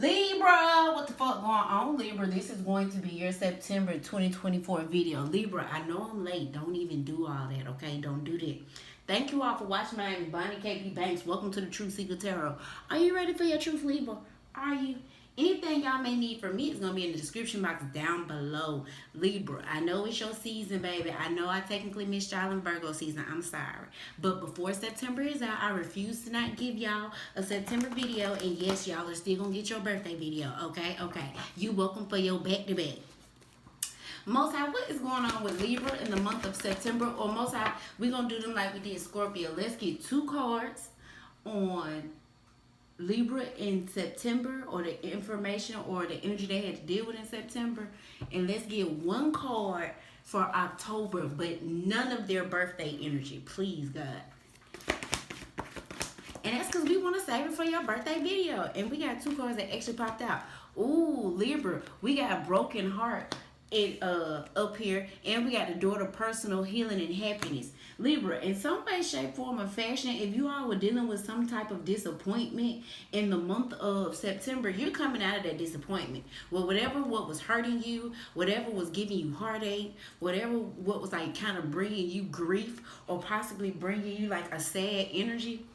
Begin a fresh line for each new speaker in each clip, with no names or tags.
Libra, what the fuck going on, Libra? This is going to be your September 2024 video. Libra, I know I'm late. Don't even do all that, okay? Don't do that. Thank you all for watching. My name is Bonnie KP Banks. Welcome to the Truth Seeker Tarot. Are you ready for your truth, Libra? Are you? Anything y'all may need from me is going to be in the description box down below. Libra, I know it's your season, baby. I know I technically missed y'all in Virgo season. I'm sorry. But before September is out, I refuse to not give y'all a September video. And yes, y'all are still going to get your birthday video. Okay? Okay. You welcome for your back-to-back. Most High, what is going on with Libra in the month of September? Or Most High, we're going to do them like we did Scorpio. Let's get 2 cards on Libra in September, or the information or the energy they had to deal with in September. And let's get 1 card for October, but none of their birthday energy. Please, God. And that's because we want to save it for your birthday video. And we got 2 cards that actually popped out. Ooh, Libra, we got Broken Heart up here, and we got the Daughter Personal Healing and Happiness. Libra, in some way, shape, form, or fashion, if you all were dealing with some type of disappointment in the month of September, you're coming out of that disappointment. Well, what was hurting you, whatever was giving you heartache, what was like kind of bringing you grief, or possibly bringing you like a sad energy,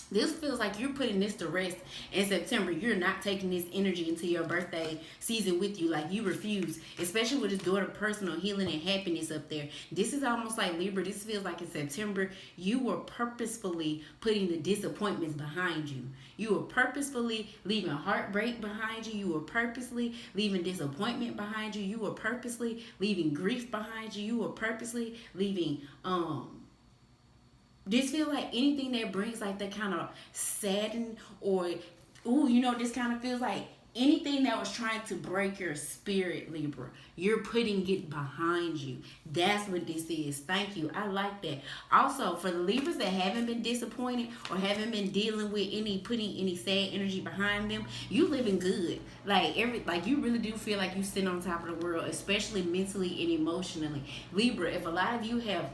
this feels like you're putting this to rest in September. You're not taking this energy into your birthday season with you. Like, you refuse, especially with this Daughter Personal Healing and Happiness up there. This is almost like, Libra, this feels like in September, you were purposefully putting the disappointments behind you. You were purposefully leaving heartbreak behind you. You were purposely leaving disappointment behind you. You were purposely leaving grief behind you. You were purposely leaving, this feel like anything that brings like that kind of sadden, or this kind of feels like anything that was trying to break your spirit, Libra. You're putting it behind you. That's what this is. Thank you. I like that. Also, for the Libras that haven't been disappointed or haven't been dealing with putting any sad energy behind them, you living good. Like you really do feel like you sitting on top of the world, especially mentally and emotionally. Libra, if a lot of you have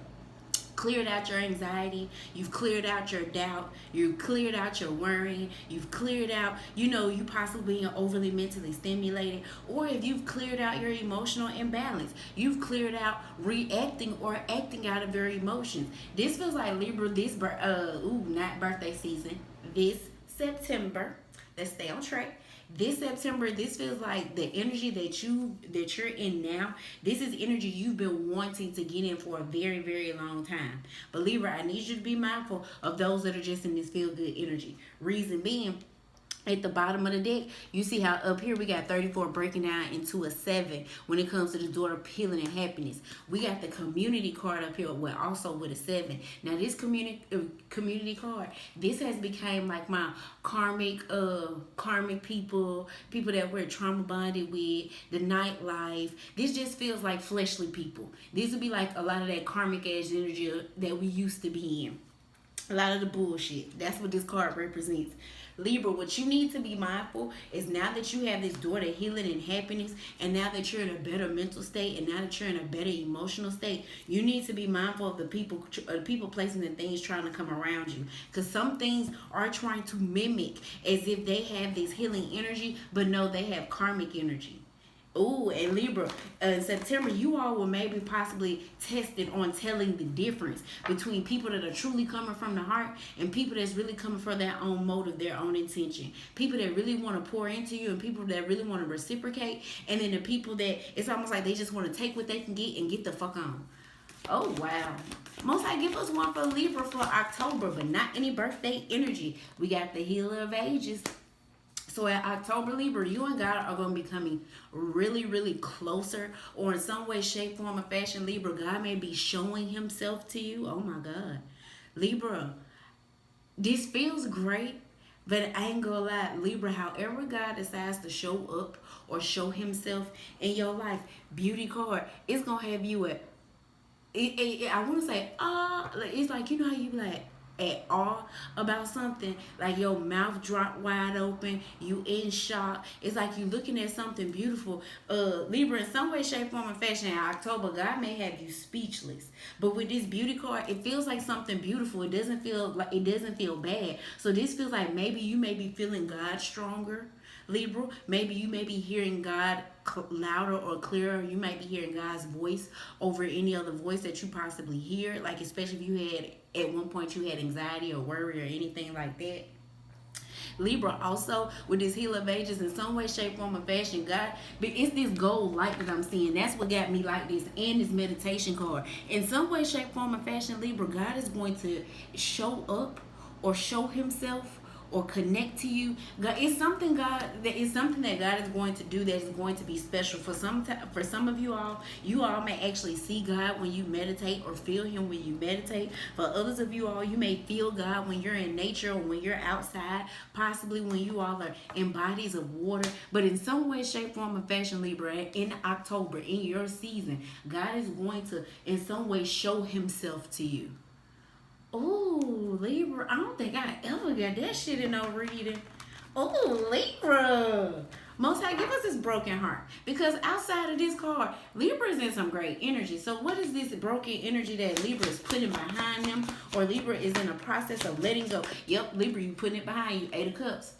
cleared out your anxiety, you've cleared out your doubt, you've cleared out your worrying, you've cleared out, you possibly being overly mentally stimulated, or if you've cleared out your emotional imbalance, you've cleared out reacting or acting out of your emotions. This feels like, Libra, not birthday season, this September, let's stay on track. This September, this feels like the energy that you're in now. This is energy you've been wanting to get in for a very, very long time. But Libra, I need you to be mindful of those that are just in this feel-good energy. Reason being, at the bottom of the deck, you see how up here we got 34 breaking down into a 7 when it comes to the Daughter Healing and Happiness. We got the Community card up here also with a 7. Now this community card, this has become like my karmic people that we're trauma bonded with, the nightlife. This just feels like fleshly people. These would be like a lot of that karmic ass energy that we used to be in. A lot of the bullshit. That's what this card represents. Libra, what you need to be mindful is, now that you have this Daughter Healing and Happiness, and now that you're in a better mental state, and now that you're in a better emotional state, you need to be mindful of the people, places, and things trying to come around you. Because some things are trying to mimic as if they have this healing energy, but no, they have karmic energy. Ooh, and Libra, in September, you all will maybe possibly tested on telling the difference between people that are truly coming from the heart and people that's really coming for their own motive, their own intention. People that really want to pour into you, and people that really want to reciprocate, and then the people that it's almost like they just want to take what they can get and get the fuck on. Oh, wow. Most I give us one for Libra for October, but not any birthday energy. We got the Healer of Ages. So in October, Libra, you and God are going to be coming really, really closer, or in some way, shape, form, or fashion, Libra, God may be showing himself to you. Oh my God. Libra, this feels great, but I ain't gonna lie, Libra, however God decides to show up or show himself in your life, Beauty card, it's going to have you at, I want to say, it's like, how you like, at all about something, like your mouth dropped wide open, you in shock. It's like you looking at something beautiful. Libra, in some way, shape, form, and fashion, in October, God may have you speechless. But with this beauty card, it feels like something beautiful. It doesn't feel bad. So this feels like maybe you may be feeling God stronger. Libra, maybe you may be hearing God louder or clearer. You might be hearing God's voice over any other voice that you possibly hear. Like, especially if you had, at one point, you had anxiety or worry or anything like that. Libra, also with this Heel of Ages, in some way, shape, form, or fashion, God, but it's this gold light that I'm seeing. That's what got me like this, and this meditation card. In some way, shape, form, or fashion, Libra, God is going to show up or show himself or connect to you. God, it's something that God is going to do that is going to be special for some of you all. You all may actually see God when you meditate or feel him when you meditate. For others of you all, you may feel God when you're in nature or when you're outside, possibly when you all are in bodies of water. But in some way, shape, form, or fashion, Libra, in October, in your season, God is going to in some way show himself to you. Oh, Libra, I don't think I ever got that shit in no reading. Oh, Libra. Most High, give us this broken heart. Because outside of this card, Libra is in some great energy. So what is this broken energy that Libra is putting behind them? Or Libra is in a process of letting go? Yep, Libra, you putting it behind you. Eight of Cups.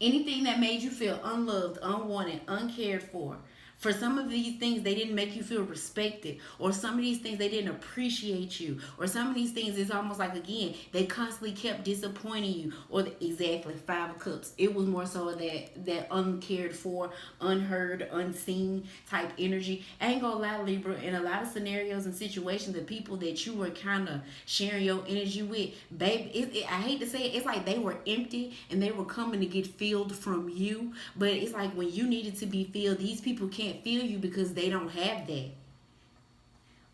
Anything that made you feel unloved, unwanted, uncared for. For some of these things, they didn't make you feel respected. Or some of these things, they didn't appreciate you. Or some of these things, it's almost like, again, they constantly kept disappointing you. Or exactly, Five of Cups. It was more so that uncared for, unheard, unseen type energy. I ain't gonna lie, Libra, in a lot of scenarios and situations, the people that you were kind of sharing your energy with, baby, I hate to say it, it's like they were empty and they were coming to get filled from you. But it's like when you needed to be filled, these people can't feel you because they don't have that.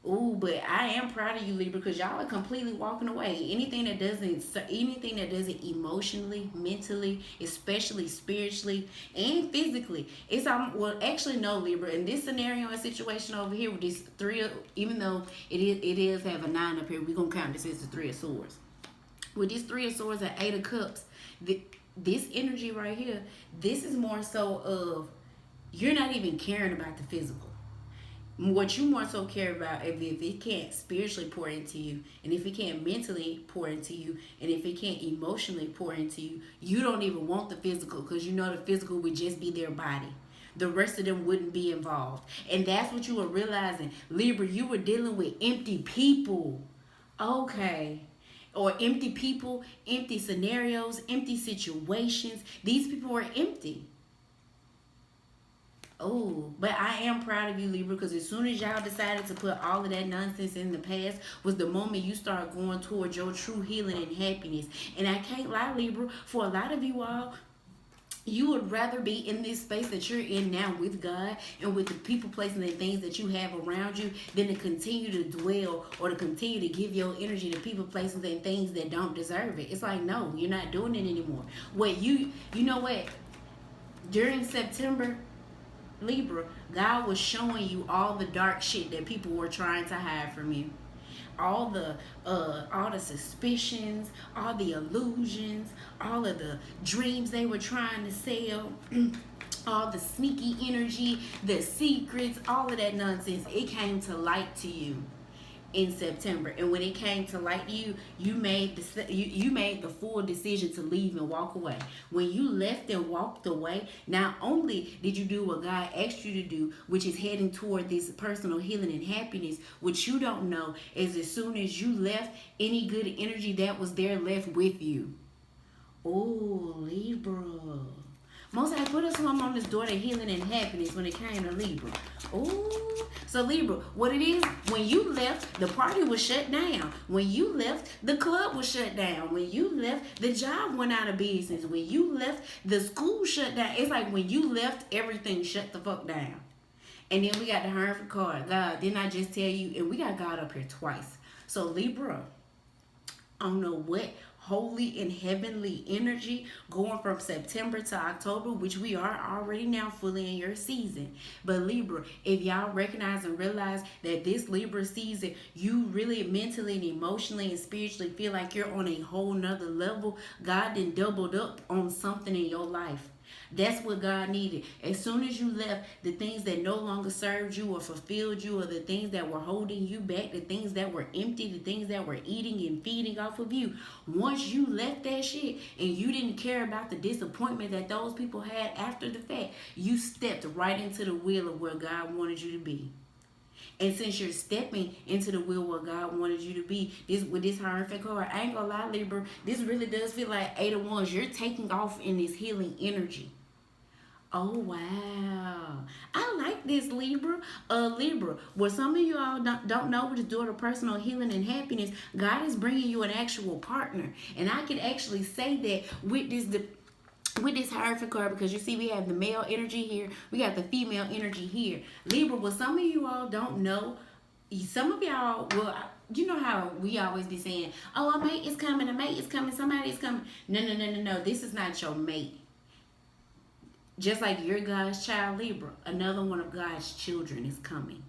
Ooh, but I am proud of you, Libra, because y'all are completely walking away. Anything that doesn't emotionally, mentally, especially spiritually and physically, it's well, actually no, Libra. In this scenario and situation over here with this even though it is have a 9 up here, we're gonna count this as the Three of Swords. With this Three of Swords and Eight of Cups, this energy right here, this is more so of you're not even caring about the physical. What you more so care about, if it can't spiritually pour into you, and if it can't mentally pour into you, and if it can't emotionally pour into you, you don't even want the physical, because you know the physical would just be their body. The rest of them wouldn't be involved. And that's what you were realizing. Libra, you were dealing with empty people. Okay. Or empty people, empty scenarios, empty situations. These people were empty. Oh, but I am proud of you, Libra, because as soon as y'all decided to put all of that nonsense in the past was the moment you start going towards your true healing and happiness. And I can't lie, Libra, for a lot of you all, you would rather be in this space that you're in now with God and with the people, places, and things that you have around you than to continue to dwell or to continue to give your energy to people, places, and things that don't deserve it. It's like, no, you're not doing it anymore. You know what? During September, Libra, God was showing you all the dark shit that people were trying to hide from you. All the suspicions, all the illusions, all of the dreams they were trying to sell, all the sneaky energy, the secrets, all of that nonsense, it came to light to you in September. And when it came to light, you made the full decision to leave and walk away. When you left and walked away, not only did you do what God asked you to do, which is heading toward this personal healing and happiness, what you don't know is as soon as you left, any good energy that was there left with you. Oh, Libra. Most High put us on this door to healing and happiness when it came to Libra. Ooh. So Libra, what it is, when you left, the party was shut down. When you left, the club was shut down. When you left, the job went out of business. When you left, the school shut down. It's like when you left, everything shut the fuck down. And then we got the Hermit card. God, didn't I just tell you? And we got God up here twice. So Libra, I don't know what holy and heavenly energy going from September to October, which we are already now fully in your season. But Libra, if y'all recognize and realize that this Libra season, you really mentally and emotionally and spiritually feel like you're on a whole nother level, God then doubled up on something in your life. That's what God needed. As soon as you left, the things that no longer served you or fulfilled you, or the things that were holding you back, the things that were empty, the things that were eating and feeding off of you, once you left that shit and you didn't care about the disappointment that those people had after the fact, you stepped right into the will of where God wanted you to be. And since you're stepping into the will where God wanted you to be, this with this Hierophant card, I ain't gonna lie, Libra, this really does feel like 8 of Wands. You're taking off in this healing energy. Oh wow, I like this, Libra. Libra, what some of you all don't know, with the door to personal healing and happiness, God is bringing you an actual partner, and I can actually say that with this Hierophant card, because you see we have the male energy here, we got the female energy here. Libra, what some of you all don't know, some of y'all, well, you know how we always be saying, oh, a mate is coming, a mate is coming, somebody is coming. No, no, no, no, no. This is not your mate. Just like you're God's child, Libra, another one of God's children is coming.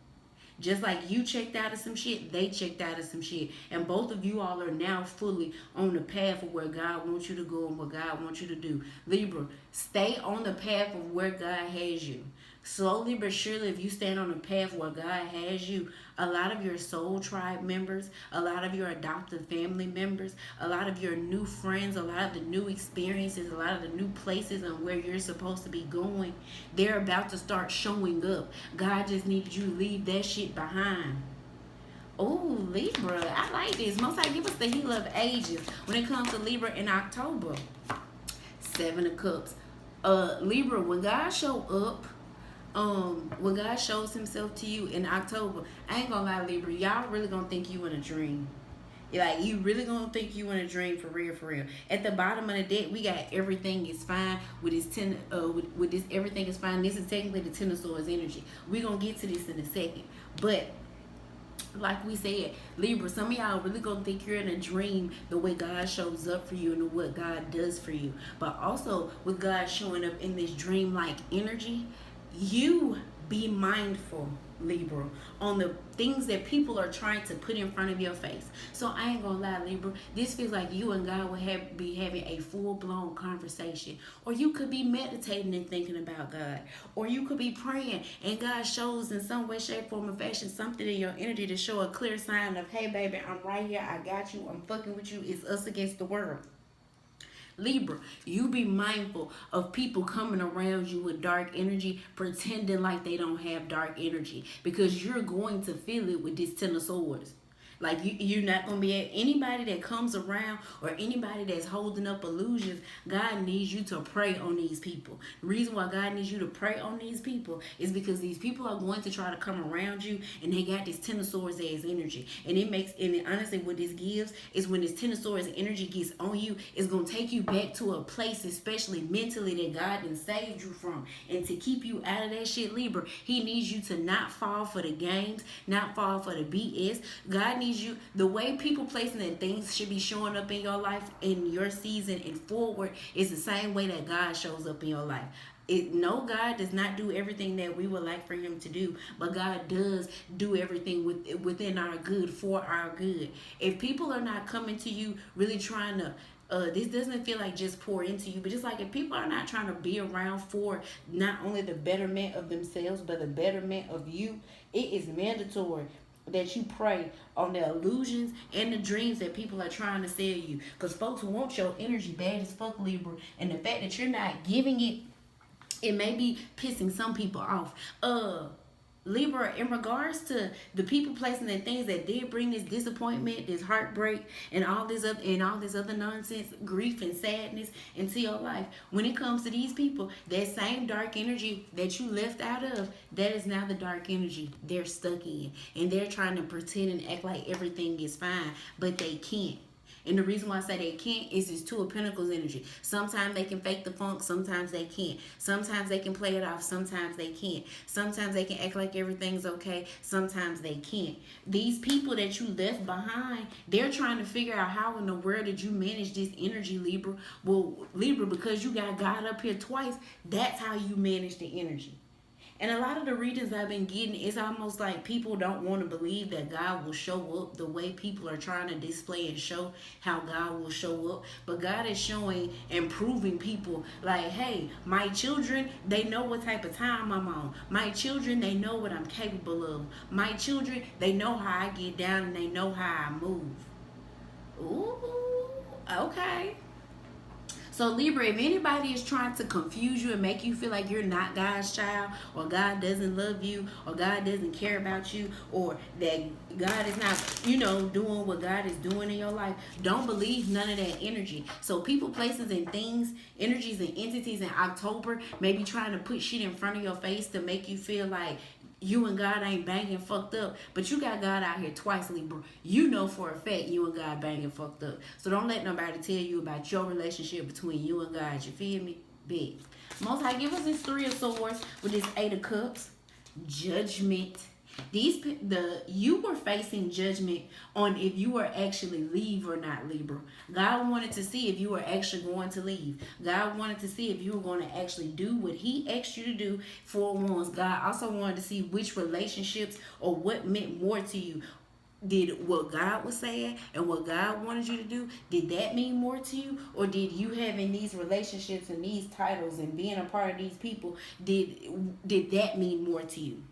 Just like you checked out of some shit, they checked out of some shit. And both of you all are now fully on the path of where God wants you to go and what God wants you to do. Libra, stay on the path of where God has you. Slowly but surely, if you stand on the path where God has you, a lot of your soul tribe members, a lot of your adoptive family members, a lot of your new friends, a lot of the new experiences, a lot of the new places and where you're supposed to be going, they're about to start showing up. God just needs you to leave that shit behind. Oh, Libra, I like this. Most I give us the healer of ages when it comes to Libra in October. 7 of Cups. Libra, when God show up, when God shows himself to you in October, I ain't gonna lie, Libra, y'all really gonna think you in a dream. Like, you really gonna think you in a dream, for real, for real. At the bottom of the deck, we got everything is fine with this with this everything is fine. This is technically the Ten of Swords energy. We gonna get to this in a second, but like we said, Libra, some of y'all really gonna think you're in a dream the way God shows up for you and what God does for you. But also with God showing up in this dream-like energy, you be mindful, Libra, on the things that people are trying to put in front of your face. So I ain't gonna lie, Libra, this feels like you and God will be having a full-blown conversation. Or you could be meditating and thinking about God. Or you could be praying and God shows in some way, shape, form, or fashion something in your energy to show a clear sign of, hey baby, I'm right here, I got you, I'm fucking with you, it's us against the world. Libra, you be mindful of people coming around you with dark energy, pretending like they don't have dark energy, because you're going to feel it with this Ten of Swords. Like, you're not going to be at anybody that comes around or anybody that's holding up illusions. God needs you to pray on these people. The reason why God needs you to pray on these people is because these people are going to try to come around you, and they got this Ten of Swords as energy. And honestly, what this gives is when this Ten of Swords energy gets on you, it's going to take you back to a place, especially mentally, that God done saved you from. And to keep you out of that shit, Libra, he needs you to not fall for the games, not fall for the BS. God needs you, the way people placing and things should be showing up in your life in your season and forward is the same way that God shows up in your life. No, God does not do everything that we would like for him to do, but God does do everything within our good, for our good. If people are not coming to you really trying to this doesn't feel like just pour into you, but it's like if people are not trying to be around for not only the betterment of themselves but the betterment of you, it is mandatory that you pray on the illusions and the dreams that people are trying to sell you, because folks want your energy bad as fuck, Libra, and the fact that you're not giving it, it may be pissing some people off. Libra, in regards to the people placing the things that did bring this disappointment, this heartbreak, and all this other nonsense, grief and sadness into your life, when it comes to these people, that same dark energy that you left out of, that is now the dark energy they're stuck in, and they're trying to pretend and act like everything is fine, but they can't. And the reason why I say they can't is it's Two of Pentacles energy. Sometimes they can fake the funk, sometimes they can't. Sometimes they can play it off, sometimes they can't. Sometimes they can act like everything's okay, sometimes they can't. These people that you left behind, they're trying to figure out how in the world did you manage this energy, Libra. Well, Libra, because you got God up here twice, that's how you manage the energy. And a lot of the readings I've been getting, it's almost like people don't want to believe that God will show up the way people are trying to display and show how God will show up. But God is showing and proving people like, hey, my children, they know what type of time I'm on. My children, they know what I'm capable of. My children, they know how I get down and they know how I move. Ooh, okay. So Libra, if anybody is trying to confuse you and make you feel like you're not God's child, or God doesn't love you, or God doesn't care about you, or that God is not, doing what God is doing in your life, don't believe none of that energy. So people, places, and things, energies and entities in October may be trying to put shit in front of your face to make you feel like you and God ain't banging fucked up, but you got God out here twice, Libra. You know for a fact you and God banging fucked up. So don't let nobody tell you about your relationship between you and God. You feel me? Big. Most High, give us this Three of Swords with this Eight of Cups. Judgment. You were facing judgment on if you were actually leave or not, Libra. God wanted to see if you were actually going to leave. God wanted to see if you were going to actually do what he asked you to do for once. God also wanted to see which relationships or what meant more to you. Did what God was saying and what God wanted you to do, did that mean more to you? Or did you having these relationships and these titles and being a part of these people, did that mean more to you?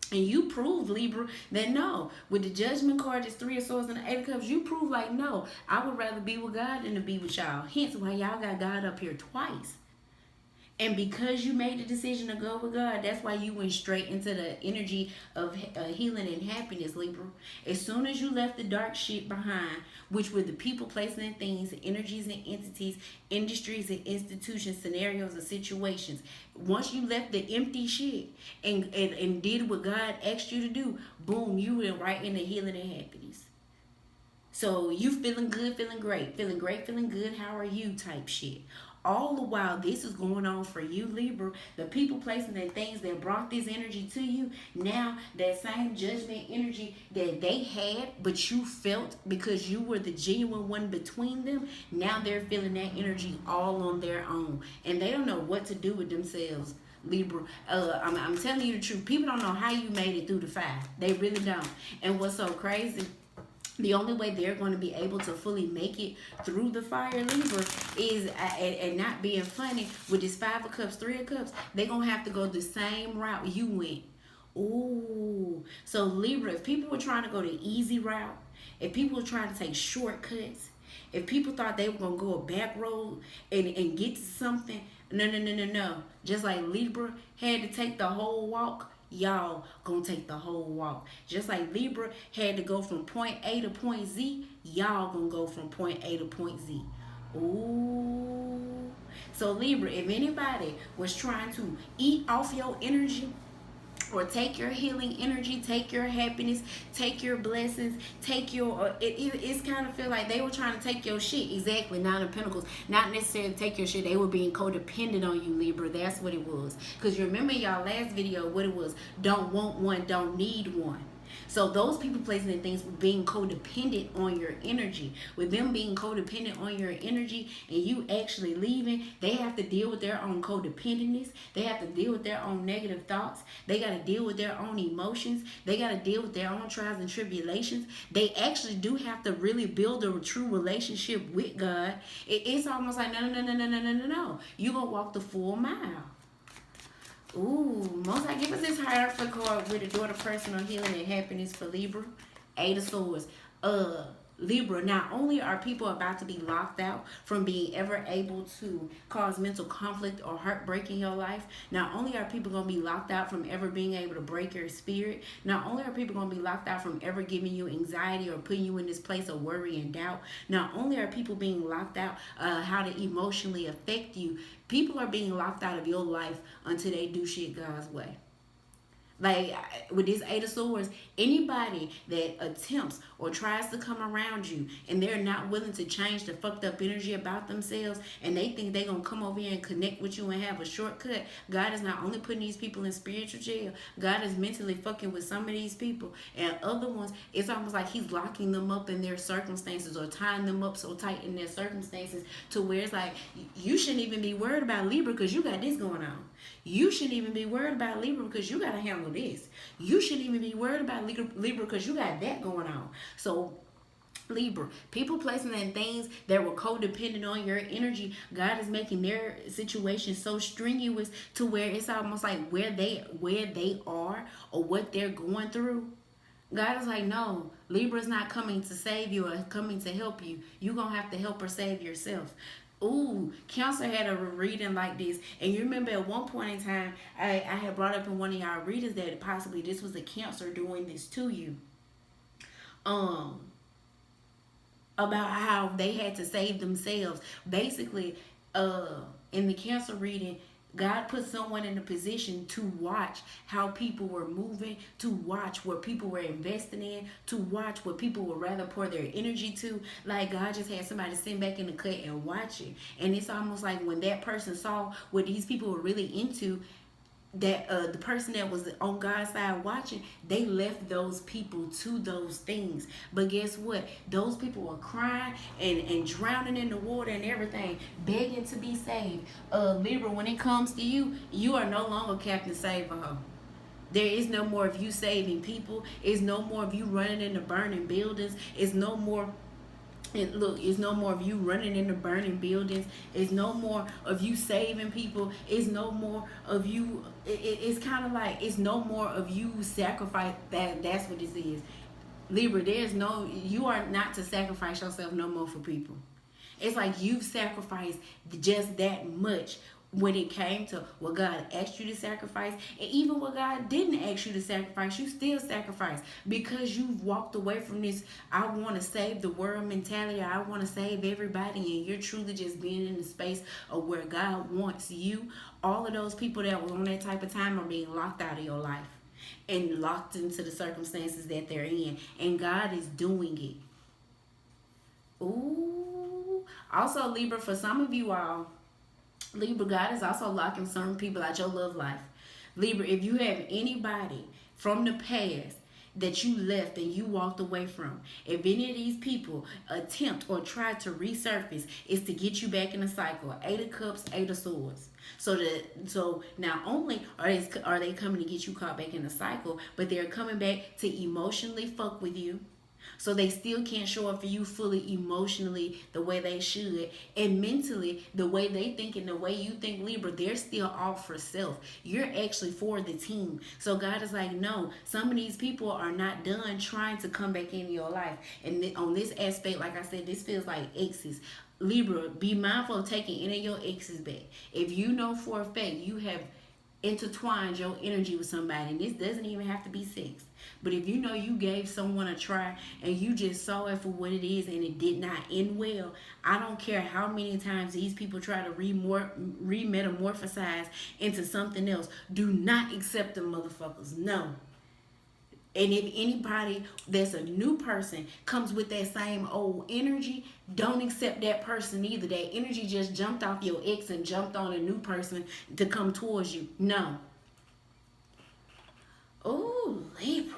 And you proved, Libra, that no. With the Judgment card, it's Three of Swords and the Eight of Cups, you prove like, no, I would rather be with God than to be with y'all. Hence why y'all got God up here twice. And because you made the decision to go with God, that's why you went straight into the energy of healing and happiness, Libra. As soon as you left the dark shit behind, which were the people, places, and things, energies and entities, industries and institutions, scenarios and situations. Once you left the empty shit and did what God asked you to do, boom, you went right into healing and happiness. So you feeling good, feeling great, feeling good, how are you type shit. All the while this is going on for you, Libra, the people, places, and things that brought this energy to you, now that same judgment energy that they had but you felt because you were the genuine one between them, now they're feeling that energy all on their own. And they don't know what to do with themselves, Libra. I'm telling you the truth. People don't know how you made it through the fire. They really don't. And what's so crazy, the only way they're going to be able to fully make it through the fire, Libra, is, and not being funny, with this Five of Cups, Three of Cups, they're going to have to go the same route you went. Ooh. So, Libra, if people were trying to go the easy route, if people were trying to take shortcuts, if people thought they were going to go a back road and get to something, no. Just like Libra had to take the whole walk, y'all gonna take the whole walk. Just like Libra had to go from point A to point Z, y'all gonna go from point A to point Z. Ooh. So Libra, if anybody was trying to eat off your energy, or take your healing energy, take your happiness, take your blessings, take your, it's kind of feel like they were trying to take your shit. Exactly, Nine of Pentacles. Not necessarily take your shit, they were being codependent on you, Libra. That's what it was. Because you remember y'all last video what it was, don't want one, don't need one. So those people, places, and things being codependent on your energy. With them being codependent on your energy and you actually leaving, they have to deal with their own codependentness. They have to deal with their own negative thoughts. They got to deal with their own emotions. They got to deal with their own trials and tribulations. They actually do have to really build a true relationship with God. It's almost like, no. You're going to walk the full mile. Ooh, Most High, give us this hierarchy card with the door to personal healing and happiness for Libra. Eight of Swords. Libra, not only are people about to be locked out from being ever able to cause mental conflict or heartbreak in your life, not only are people going to be locked out from ever being able to break your spirit, not only are people going to be locked out from ever giving you anxiety or putting you in this place of worry and doubt, not only are people being locked out how to emotionally affect you, people are being locked out of your life until they do shit God's way. Like with this Eight of Swords, anybody that attempts or tries to come around you and they're not willing to change the fucked up energy about themselves and they think they're going to come over here and connect with you and have a shortcut, God is not only putting these people in spiritual jail, God is mentally fucking with some of these people. And other ones, it's almost like he's locking them up in their circumstances or tying them up so tight in their circumstances to where it's like, you shouldn't even be worried about Libra because you got this going on. You shouldn't even be worried about Libra because you got to handle this. You shouldn't even be worried about Libra because you got that going on. So Libra, people placing in things that were codependent on your energy, God is making their situation so strenuous to where it's almost like where they are or what they're going through. God is like, no, Libra's not coming to save you or coming to help you. You're going to have to help her save yourself. Ooh, Cancer had a reading like this. And you remember at one point in time, I had brought up in one of y'all readers that possibly this was a Cancer doing this to you. About how they had to save themselves. Basically, in the Cancer reading, God put someone in a position to watch how people were moving, to watch what people were investing in, to watch what people would rather pour their energy to. Like God just had somebody sit back in the cut and watch it. And it's almost like when that person saw what these people were really into, that the person that was on God's side watching, they left those people to those things. But guess what? Those people were crying and drowning in the water and everything, begging to be saved. Libra, when it comes to you, you are no longer Captain Save-A-Ho. There is no more of you saving people. It's no more of you running into burning buildings. It's no more. And look, it's no more of you running into burning buildings. It's no more of you saving people. It's no more of you. It's kind of like it's no more of you sacrifice. That's what this is. Libra, there's no. You are not to sacrifice yourself no more for people. It's like you've sacrificed just that much when it came to what God asked you to sacrifice, and even what God didn't ask you to sacrifice, you still sacrifice because you've walked away from this I want to save the world mentality. I want to save everybody, and you're truly just being in the space of where God wants you. All of those people that were on that type of time are being locked out of your life and locked into the circumstances that they're in, and God is doing it. Ooh. Also, Libra, for some of you all, Libra, God is also locking certain people out your love life. Libra, if you have anybody from the past that you left and you walked away from, if any of these people attempt or try to resurface, it's to get you back in the cycle. Eight of Cups, Eight of Swords. So not only are they coming to get you caught back in the cycle, but they're coming back to emotionally fuck with you. So they still can't show up for you fully emotionally the way they should. And mentally, the way they think and the way you think, Libra, they're still off for self. You're actually for the team. So God is like, no, some of these people are not done trying to come back into your life. And on this aspect, like I said, this feels like exes. Libra, be mindful of taking any of your exes back. If you know for a fact you have intertwined your energy with somebody, and this doesn't even have to be sex, but if you know you gave someone a try and you just saw it for what it is and it did not end well, I don't care how many times these people try to re-metamorphosize into something else. Do not accept them motherfuckers. No. And if anybody that's a new person comes with that same old energy, don't accept that person either. That energy just jumped off your ex and jumped on a new person to come towards you. No. Oh, Libra.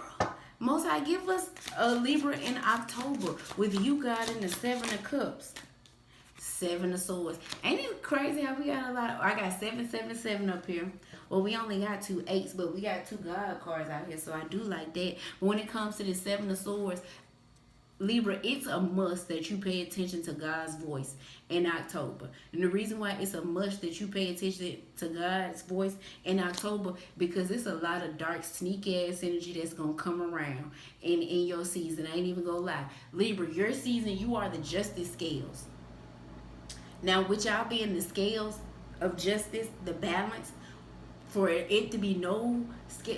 Most High, give us a Libra in October with you, God, in the Seven of Cups. Seven of Swords. Ain't it crazy how we got a lot of... I got 777 up here. Well, we only got 2 8s, but we got 2 God cards out here, so I do like that. But when it comes to the Seven of Swords, Libra, it's a must that you pay attention to God's voice in October. And the reason why it's a must that you pay attention to God's voice in October, because it's a lot of dark, sneak-ass energy that's going to come around in your season. I ain't even going to lie. Libra, your season, you are the justice scales. Now, with y'all being the scales of justice, the balance, for it to be no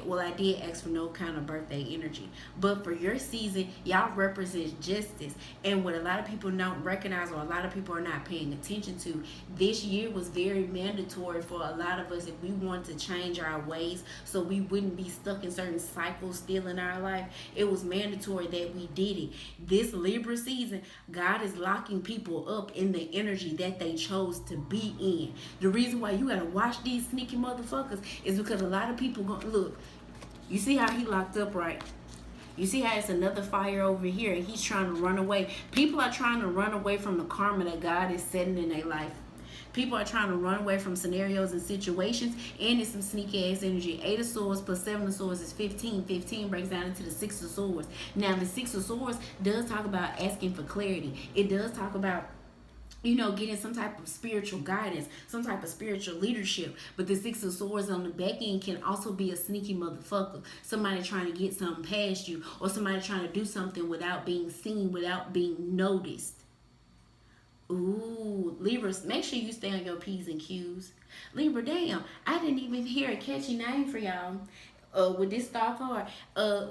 well, I did ask for no kind of birthday energy, but for your season, y'all represent justice. And what a lot of people don't recognize, or a lot of people are not paying attention to, this year was very mandatory for a lot of us if we want to change our ways so we wouldn't be stuck in certain cycles still in our life. It was mandatory that we did it. This Libra season, God is locking people up in the energy that they chose to be in. The reason why you gotta watch these sneaky motherfuckers is because a lot of people gonna look. You see how he locked up, right? You see how it's another fire over here and he's trying to run away. People are trying to run away from the karma that God is setting in their life. People are trying to run away from scenarios and situations, and it's some sneaky ass energy. 8 of Swords plus 7 of Swords is 15. 15 breaks down into the 6 of Swords. Now, the 6 of Swords does talk about asking for clarity. It does talk about getting some type of spiritual guidance, some type of spiritual leadership. But the 6 of Swords on the back end can also be a sneaky motherfucker. Somebody trying to get something past you, or somebody trying to do something without being seen, without being noticed. Ooh, Libra, make sure you stay on your P's and Q's. Libra, damn, I didn't even hear a catchy name for y'all. With this star card,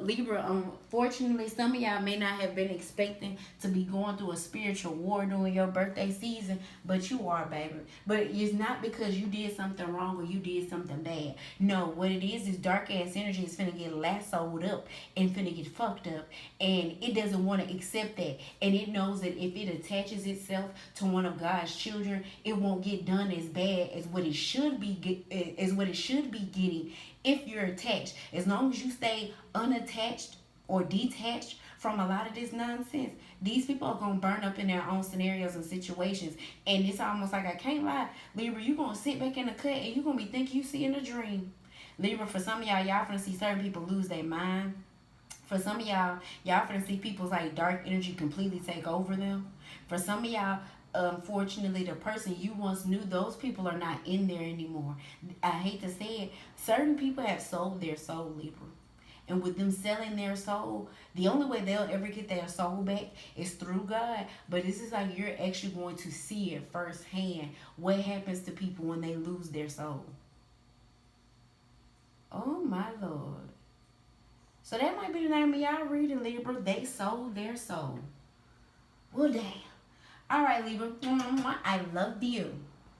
Libra, unfortunately, some of y'all may not have been expecting to be going through a spiritual war during your birthday season, but you are, baby. But it's not because you did something wrong or you did something bad. No, what it is dark ass energy is finna get lassoed up and finna get fucked up, and it doesn't want to accept that, and it knows that if it attaches itself to one of God's children, it won't get done as bad as what it should be, getting if you're attached. As long as you stay unattached or detached from a lot of this nonsense, these people are going to burn up in their own scenarios and situations. And it's almost like, I can't lie, Libra, you're going to sit back in the cut and you're going to be thinking you see in a dream. Libra, for some of y'all finna see certain people lose their mind. For some of y'all finna see people's like dark energy completely take over them. For some of y'all, unfortunately, the person you once knew, those people are not in there anymore. I hate to say it, certain people have sold their soul, Libra. And with them selling their soul, the only way they'll ever get their soul back is through God. But this is like you're actually going to see it firsthand what happens to people when they lose their soul. Oh my Lord. So that might be the name of y'all reading, Libra. They sold their soul. Well, damn. All right, Libra. I love you.